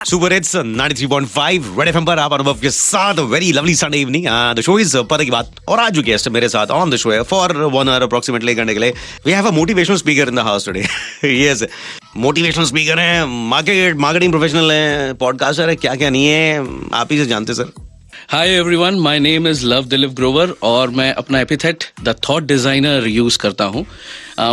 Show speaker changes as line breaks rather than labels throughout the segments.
Super hits 93.5 red FM पर आप अनुभव के साथ very lovely Sunday evening the show is Pata की बात। और आज जो गेस्ट मेरे साथ ऑन द शो है फॉर 1 hour अप्रोक्सीमेटली करने के लिए we have a motivational speaker in the house today. Yes, motivational speaker है, मार्केटिंग प्रोफेशनल है, पॉडकास्टर है, क्या क्या नहीं है आप ही से जानते sir.
Hi everyone, my name is Luv Dilip Grover और मैं अपना epithet the thought designer use करता हूँ।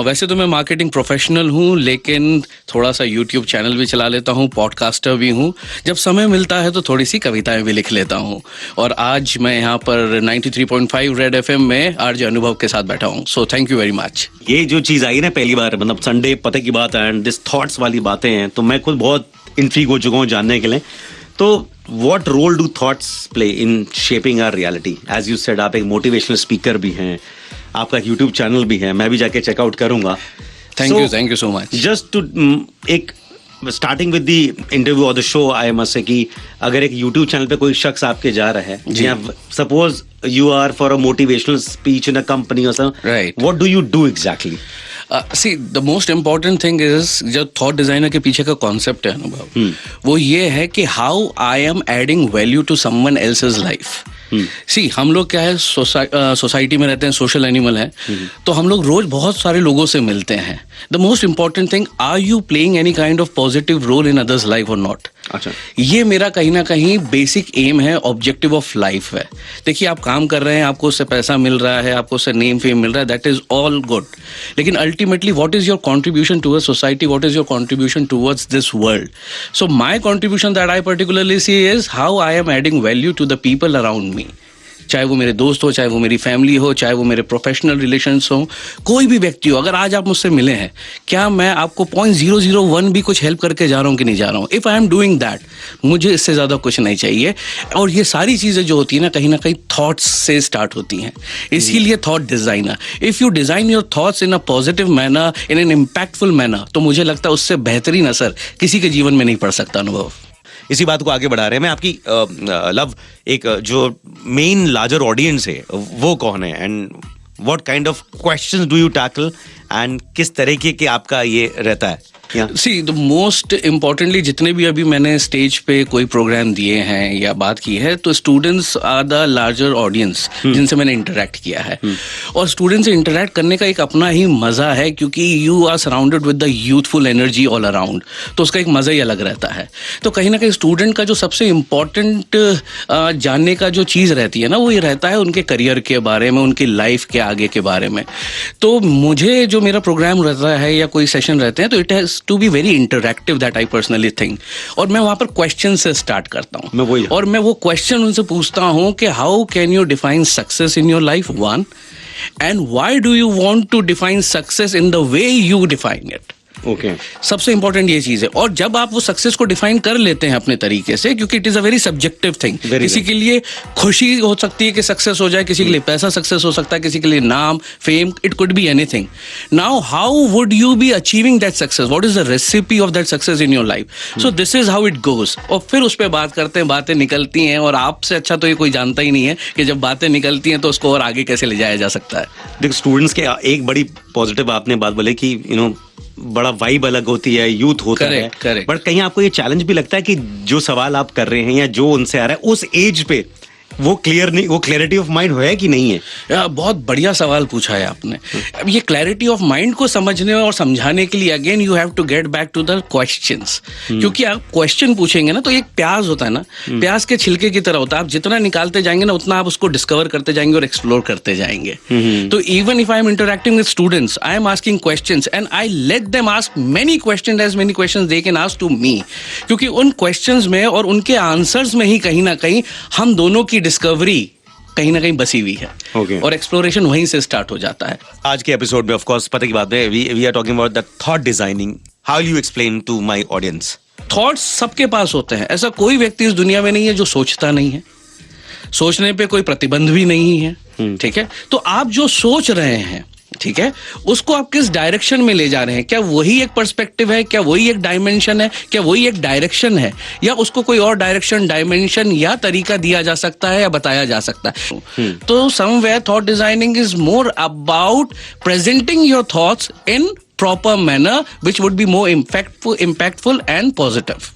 वैसे तो मैं मार्केटिंग प्रोफेशनल हूँ, लेकिन थोड़ा सा यूट्यूब चैनल भी चला लेता हूँ, पॉडकास्टर भी हूँ। जब समय मिलता है तो थोड़ी सी कविताएं भी लिख लेता हूँ। और आज मैं यहाँ पर 93.5 रेड एफएम में आरजे अनुभव के साथ बैठा हूँ। So thank you very much.
ये जो चीज आई ना पहली बार, मतलब संडे पता की बात एंड दिस थॉट्स वाली बातें हैं, तो मैं खुद बहुत इंट्रीग हो चुका हूँ जानने के लिए। तो what role do thoughts play in shaping our reality? As you said, आप एक motivational speaker भी हैं, आपका एक YouTube चैनल भी है, मैं भी जाके चेकआउट करूंगा।
Thank you so much.
Just to एक स्टार्टिंग विद द इंटरव्यू और the show, I must say कि अगर एक YouTube चैनल पे कोई शख्स आपके जा रहा है, या suppose you are for a motivational speech in a company or something,
right,
what do you do exactly?
See the most important thing is जो थॉट डिजाइनर के पीछे का कॉन्सेप्ट है अनुभव, वो ये है कि how I am adding value to someone else's life. See हम लोग क्या है, सोसाइटी में रहते हैं, सोशल एनिमल है, तो हम लोग रोज बहुत सारे लोगों से मिलते हैं। The most important thing, are you playing any kind of positive role in others life और नॉट?
अच्छा, ये
मेरा कहीं ना कहीं बेसिक एम है, ऑब्जेक्टिव ऑफ लाइफ है। देखिए, आप काम कर रहे हैं, आपको उससे पैसा मिल रहा है, आपको उससे नेम फेम मिल रहा है, दैट इज ऑल गुड, लेकिन ultimately what is your contribution towards society, what is your contribution towards this world? So my contribution that I particularly see is how I am adding value to the people around me. चाहे वो मेरे दोस्त हो, चाहे वो मेरी family हो, चाहे वो मेरे प्रोफेशनल रिलेशंस हो, कोई भी व्यक्ति हो, अगर आज आप मुझसे मिले हैं, क्या मैं आपको 0.001 भी कुछ हेल्प करके जा रहा हूँ कि नहीं जा रहा हूँ? If I am doing that, मुझे इससे ज़्यादा कुछ नहीं चाहिए। और ये सारी चीज़ें जो होती है ना, कहीं थॉट्स से स्टार्ट होती हैं। इसीलिए thought designer, if you design your thoughts in a positive manner, in an impactful manner, तो मुझे लगता है उससे बेहतरीन असर किसी के जीवन में नहीं पड़ सकता अनुभव।
इसी बात को आगे बढ़ा रहे हैं। मैं आपकी लव एक जो मेन लार्जर ऑडियंस है वो कौन है, and what kind of questions do you tackle, and किस तरीके के आपका ये रहता है?
सी द मोस्ट इम्पॉर्टेंटली, जितने भी अभी मैंने स्टेज पे कोई प्रोग्राम दिए हैं या बात की है, तो students are the larger audience जिनसे मैंने इंटरेक्ट किया है। और स्टूडेंट से इंटरेक्ट करने का एक अपना ही मजा है, क्योंकि you are surrounded with the youthful energy all around, तो उसका एक मजा ही अलग रहता है। तो कहीं ना कहीं स्टूडेंट का जो सबसे इम्पॉर्टेंट जानने का जो चीज़ रहती है ना, वो ये रहता है उनके करियर के बारे में, उनकी लाइफ के आगे के बारे में। तो मुझे जो मेरा प्रोग्राम रहता है या कोई सेशन रहते हैं, तो it has to be very interactive, that I personally think. और मैं वहां पर क्वेश्चन से स्टार्ट करता हूँ, और मैं वो क्वेश्चन उनसे पूछता हूँ कि how can you define success in your life, one, and why do you want to define success in the way you define it.
Okay,
सबसे इंपॉर्टेंट ये चीज है। और जब आप वो सक्सेस को डिफाइन कर लेते हैं अपने तरीके से, क्योंकि it is a very subjective thing, किसी के लिए खुशी हो सकती है कि सक्सेस हो जाए, किसी के लिए पैसा सक्सेस हो सकता है, किसी के लिए नाम, fame, it could be anything. Now how would you be achieving that success, what is the recipe of that success in your life? So this is how it goes. और फिर उस पर बात करते हैं, बातें निकलती हैं, और आपसे अच्छा तो ये कोई जानता ही नहीं है कि जब बातें निकलती हैं तो उसको और आगे कैसे ले जाया जा सकता है।
देखो, स्टूडेंट्स के एक बड़ी पॉजिटिव आपने बात बोले कि बड़ा वाइब अलग होती है, यूथ होता है, बट कहीं आपको ये चैलेंज भी लगता है कि जो सवाल आप कर रहे हैं या जो उनसे आ रहा है उस एज पे वो क्लियर नहीं, वो क्लैरिटी ऑफ माइंड है कि नहीं है?
बहुत बढ़िया सवाल पूछा है आपने। अब ये क्लैरिटी ऑफ माइंड को समझने और समझाने के लिए again you have to get back to the questions, क्योंकि आप क्वेश्चन पूछेंगे ना, तो एक प्याज होता है ना, प्याज के छिलके की तरह होता है, आप जितना निकालते जाएंगे ना, उतना आप उसको डिस्कवर करते जाएंगे और एक्सप्लोर करते जाएंगे। तो even if I am interacting with students, I am asking questions and I let them ask many questions, as many questions they can ask to me, क्योंकि उन क्वेश्चंस में और उनके आंसर्स में ही कहीं ना कहीं हम दोनों की डिस्कवरी कहीं ना कहीं बसी हुई है।
Okay.
और एक्सप्लोरेशन वहीं से स्टार्ट हो जाता है।
आज के एपिसोड में ऑफ कोर्स पता की बात है, we are talking about the thought designing. How will you explain to my audience?
Thoughts सबके पास होते हैं, ऐसा कोई व्यक्ति इस दुनिया में नहीं है जो सोचता नहीं है, सोचने पे कोई प्रतिबंध भी नहीं है, ठीक है? तो आप जो सोच रहे हैं, ठीक है, उसको आप किस डायरेक्शन में ले जा रहे हैं? क्या वही एक पर्सपेक्टिव है, क्या वही एक डायमेंशन है, क्या वही एक डायरेक्शन है, या उसको कोई और डायरेक्शन, डायमेंशन या तरीका दिया जा सकता है या बताया जा सकता है? तो somewhere thought designing is more about presenting your thoughts in proper manner which would be more impactful and positive.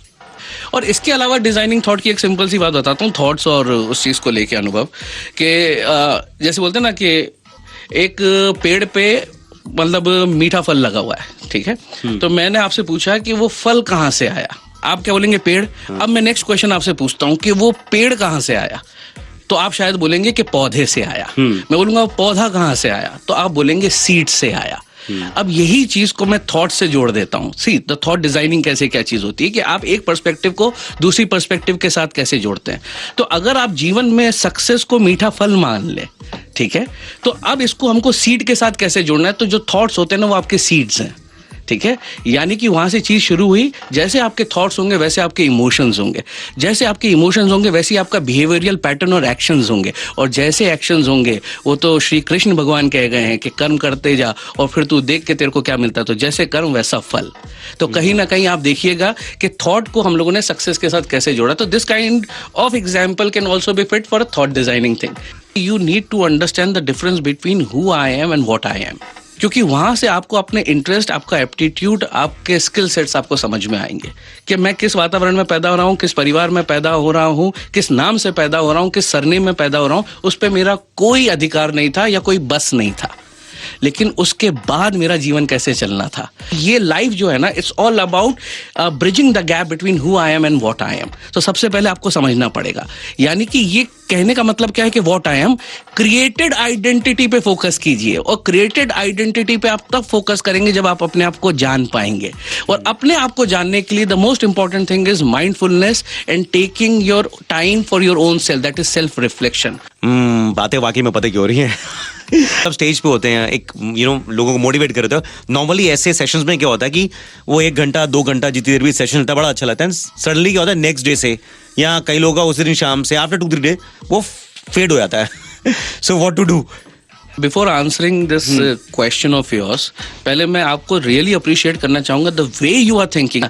और इसके अलावा डिजाइनिंग थॉट की एक सिंपल सी बात बताता हूँ, थॉट्स और उस चीज को लेके अनुभव कि जैसे बोलते हैं ना कि एक पेड़ पे मतलब मीठा फल लगा हुआ है, ठीक है, तो मैंने आपसे पूछा कि वो फल कहाँ से आया, आप क्या बोलेंगे पेड़। अब मैं नेक्स्ट क्वेश्चन आपसे पूछता हूँ कि वो पेड़ कहाँ से आया, तो आप शायद बोलेंगे कि पौधे से आया। मैं बोलूंगा पौधा कहाँ से आया, तो आप बोलेंगे सीड से आया। अब यही चीज को मैं थॉट से जोड़ देता हूं। सी द थॉट डिजाइनिंग कैसे क्या चीज होती है कि आप एक पर्सपेक्टिव को दूसरी पर्सपेक्टिव के साथ कैसे जोड़ते हैं। तो अगर आप जीवन में सक्सेस को मीठा फल मान ले, ठीक है, तो अब इसको हमको सीड के साथ कैसे जोड़ना है। तो जो थॉट्स होते हैं ना वो आपके सीड्स हैं, ठीक है, यानी कि वहां से चीज शुरू हुई, जैसे आपके थॉट्स होंगे वैसे आपके इमोशंस होंगे, जैसे आपके इमोशंस होंगे वैसे आपका बिहेवियरल पैटर्न और एक्शंस होंगे, और जैसे एक्शंस होंगे वो तो श्री कृष्ण भगवान कह गए हैं कि कर्म करते जा और फिर तू देख के तेरे को क्या मिलता है, तो जैसे कर्म वैसा फल। तो कहीं ना कहीं आप देखिएगा कि थॉट को हम लोगों ने सक्सेस के साथ कैसे जोड़ा। तो this kind of example can also be fit for a thought designing thing. You need to understand the difference between who I am and what I am, क्योंकि वहां से आपको अपने इंटरेस्ट, आपका एप्टीट्यूड, आपके स्किल सेट्स आपको समझ में आएंगे कि मैं किस वातावरण में पैदा हो रहा हूँ, किस परिवार में पैदा हो रहा हूँ, किस नाम से पैदा हो रहा हूँ, किस सरनेम में पैदा हो रहा हूँ। उस पर मेरा कोई अधिकार नहीं था या कोई बस नहीं था, लेकिन उसके बाद मेरा जीवन कैसे चलना था। ये लाइफ जो है ना, it's all about bridging the gap between who I am and what I M. तो सबसे पहले आपको समझना पड़ेगा, यानी कि ये कहने का मतलब क्या है कि what I M, created identity पे फोकस कीजिए, और क्रिएटेड आइडेंटिटी पे आप तब फोकस करेंगे जब आप अपने आप को जान पाएंगे। और अपने आप को जानने के लिए the most important thing is mindfulness and taking your time for your own self, that is self reflection.
बातें वाकई में पता क्यों हो रही हैं। सब स्टेज पे होते हैं, एक लोगों को मोटिवेट करते हो। नॉर्मली ऐसे सेशंस में क्या होता है कि वो 1 घंटा 2 घंटा जितनी देर भी सेशन होता है बड़ा अच्छा लगता है, सडनली क्या होता है नेक्स्ट डे से या कई लोगों का उसी दिन शाम से आफ्टर 2-3 डे वो फेड हो जाता है। So what to do?
Before answering this question of yours, पहले मैं आपको रियली अप्रिशिएट करना चाहूंगा the way you are thinking.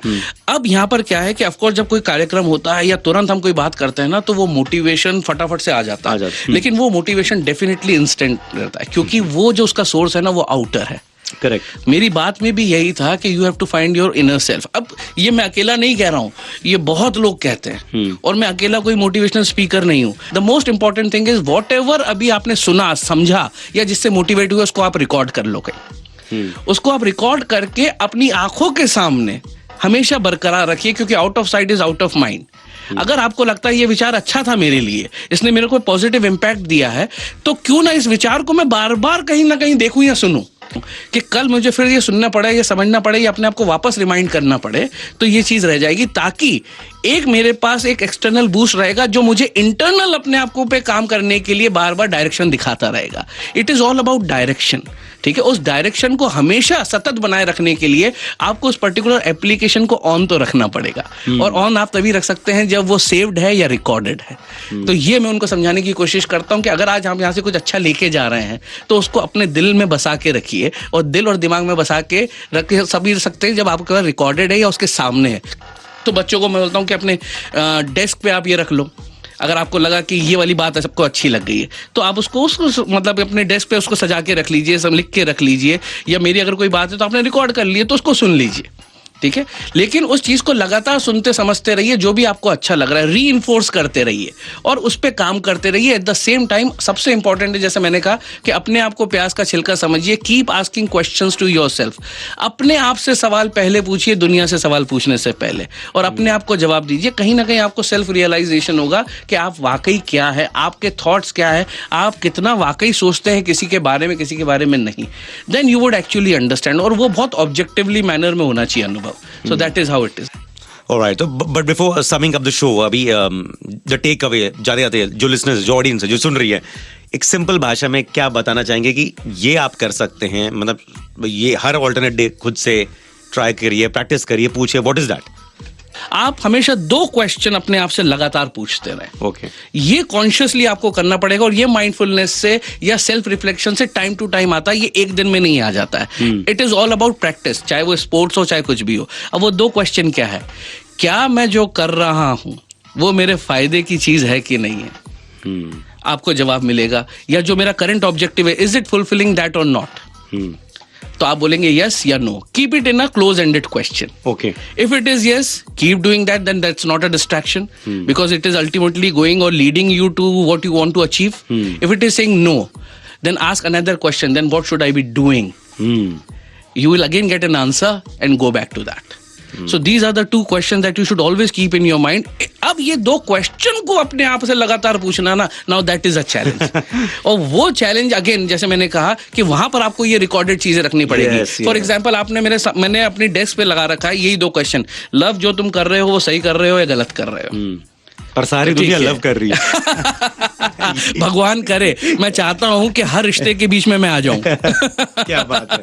अब यहाँ पर क्या है कि ऑफकोर्स जब कोई कार्यक्रम होता है या तुरंत हम कोई बात करते हैं ना, तो वो मोटिवेशन फटाफट से आ जाता है, लेकिन वो मोटिवेशन डेफिनेटली इंस्टेंट रहता है, क्योंकि वो जो उसका सोर्स है ना वो आउटर है।
करेक्ट।
मेरी बात में भी यही था कि you have to find your inner self. अब ये मैं अकेला नहीं कह रहा हूँ, ये बहुत लोग कहते हैं, और मैं अकेला कोई मोटिवेशनल स्पीकर नहीं हूँ। The most important thing is what ever अभी आपने सुना, समझा या जिससे मोटिवेट हुए, उसको आप रिकॉर्ड कर लो कहीं। उसको आप रिकॉर्ड करके अपनी आंखों के सामने हमेशा बरकरार रखिए, क्योंकि out of site is out of mind. अगर आपको लगता है ये विचार अच्छा था मेरे लिए, इसने मेरे को पॉजिटिव इंपैक्ट दिया है, तो क्यों ना इस विचार को मैं बार बार कहीं ना कहीं देखूं या सुनूं, कि कल मुझे फिर ये सुनना पड़े या समझना पड़े या अपने आप को वापस रिमाइंड करना पड़े, तो ये चीज रह जाएगी, ताकि एक मेरे पास एक एक्सटर्नल बूस्ट रहेगा जो मुझे इंटरनल अपने आप को पे काम करने के लिए बार बार डायरेक्शन दिखाता रहेगा। It is all about direction, ठीक है। उस डायरेक्शन को हमेशा सतत बनाए रखने के लिए आपको उस पर्टिकुलर एप्लीकेशन को ऑन तो रखना पड़ेगा, और ऑन आप तभी रख सकते हैं जब वो सेव्ड है या रिकॉर्डेड है। तो ये मैं उनको समझाने की कोशिश करता हूं कि अगर आज हम यहाँ से कुछ अच्छा लेके जा रहे हैं, तो उसको अपने दिल में बसा के रखिए, और दिल और दिमाग में बसा के रख सभी सकते हैं जब आपके पास रिकॉर्डेड है या उसके सामने है। तो बच्चों को मैं बोलता हूँ कि अपने डेस्क पे आप ये रख लो। अगर आपको लगा कि ये वाली बात है सबको अच्छी लग गई है, तो आप उसको मतलब अपने डेस्क पे उसको सजा के रख लीजिए, सब लिख के रख लीजिए, या मेरी अगर कोई बात है तो आपने रिकॉर्ड कर लिए तो उसको सुन लीजिए, ठीक है। लेकिन उस चीज को लगातार सुनते समझते रहिए, जो भी आपको अच्छा लग रहा है रीइंफोर्स करते रहिए और उस पर काम करते रहिए। एट द सेम टाइम सबसे इंपॉर्टेंट है, जैसे मैंने कहा, कि अपने आप को प्याज का छिलका समझिए। Keep asking questions to yourself. अपने आप से सवाल पहले पूछिए दुनिया से सवाल पूछने से पहले, और अपने आप को जवाब दीजिए। कहीं ना कहीं आपको सेल्फ रियलाइजेशन होगा कि आप वाकई क्या है, आपके थॉट्स क्या है, आप कितना वाकई सोचते हैं किसी के बारे में, किसी के बारे में नहीं। Then you would actually understand, और वो बहुत ऑब्जेक्टिवली मैनर में होना चाहिए अनुभव। So that is how it is.
Alright, but before summing up the show, अभी the takeaway जाते जाते जो listeners, जो audience है, जो सुन रही है, एक सिंपल भाषा में क्या बताना चाहेंगे कि ये आप कर सकते हैं, मतलब ये हर alternate day खुद से ट्राई करिए, प्रैक्टिस करिए, पूछिए, what is that?
आप हमेशा 2 क्वेश्चन अपने आप से लगातार पूछते रहे।
ओके।
ये कॉन्शियसली आपको करना पड़ेगा, और ये माइंडफुलनेस से या सेल्फ रिफ्लेक्शन से टाइम टू टाइम आता है, ये एक दिन में नहीं आ जाता है। It is all about practice, चाहे वो स्पोर्ट्स हो चाहे कुछ भी हो। अब वो 2 क्वेश्चन क्या है, क्या मैं जो कर रहा हूं वो मेरे फायदे की चीज है कि नहीं है, आपको जवाब मिलेगा। या जो मेरा करंट ऑब्जेक्टिव है, इज इट फुलफिलिंग दैट और नॉट। तो आप बोलेंगे यस या no. Keep it in a close ended question.
Okay.
If it is yes, keep doing that, then that's not a distraction because it is ultimately going or leading you to what you want to achieve. If it is saying no, then ask another question, then what should I be doing? You will again get an answer and go back to that. So these are the two questions that you should always keep in your mind. अब ये दो question को अपने आप से लगातार पूछना ना, now that is a challenge. और वो चैलेंज अगेन जैसे मैंने कहा कि वहां पर आपको ये रिकॉर्डेड चीजें रखनी पड़ेगी. फॉर एग्जाम्पल आपने मैंने अपनी डेस्क पे लगा रखा है यही दो क्वेश्चन. लव जो तुम कर रहे हो वो सही कर रहे हो या गलत कर रहे हो.
पर सारी दुनिया लव कर रही है.
भगवान करे, मैं चाहता हूं कि हर रिश्ते के बीच में मैं आ जाऊं.
क्या बात है.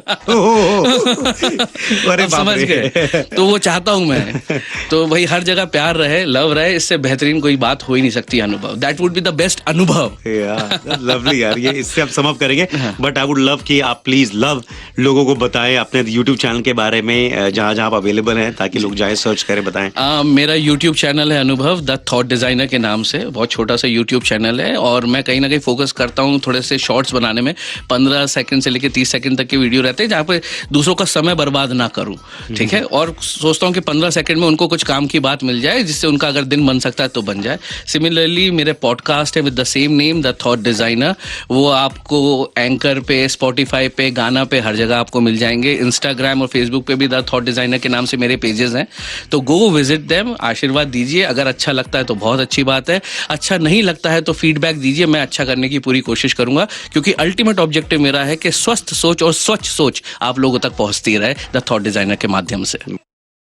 अरे
आप समझ गए. तो वो चाहता हूं मैं. तो भाई हर जगह प्यार रहे, लव रहे, इससे बेहतरीन कोई बात हो ही नहीं सकती. अनुभव, that would be the best अनुभव.
लवली यार, ये इससे आप समअप करेंगे. बट आई वुड लव कि आप प्लीज लव लोगों को बताएं अपने यूट्यूब चैनल के बारे में, जहां जहां आप अवेलेबल हैं, ताकि लोग जाए सर्च करें, बताएं.
मेरा यूट्यूब चैनल है अनुभव द थॉट डिजाइनर के नाम से. बहुत छोटा सा यूट्यूब चैनल है और मैं कहीं ना कहीं फोकस करता हूँ थोड़े से शॉर्ट्स बनाने में. 15 सेकंड से लेकर 30 सेकंड तक के वीडियो रहते हैं जहाँ पे दूसरों का समय बर्बाद ना करूँ. ठीक है. और सोचता हूँ कि 15 सेकंड में उनको कुछ काम की बात मिल जाए जिससे उनका अगर दिन बन सकता है तो बन जाए. सिमिलरली मेरे पॉडकास्ट है with the same name the thought designer. वो आपको एंकर पे, स्पॉटिफाई पे, गाना पे, हर जगह आपको मिल जाएंगे. इंस्टाग्राम और फेसबुक पे भी द थॉट डिजाइनर के नाम से मेरे पेजेस हैं. तो गो विजिट देम, आशीर्वाद दीजिए. अगर अच्छा लगता है तो बहुत अच्छी बात है, अच्छा नहीं लगता है तो फीडबैक दीजिए. मैं अच्छा करने की पूरी कोशिश करूंगा क्योंकि अल्टीमेट ऑब्जेक्टिव मेरा है कि स्वस्थ सोच और स्वच्छ सोच आप लोगों तक पहुंचती रहे द थॉट डिजाइनर के माध्यम से.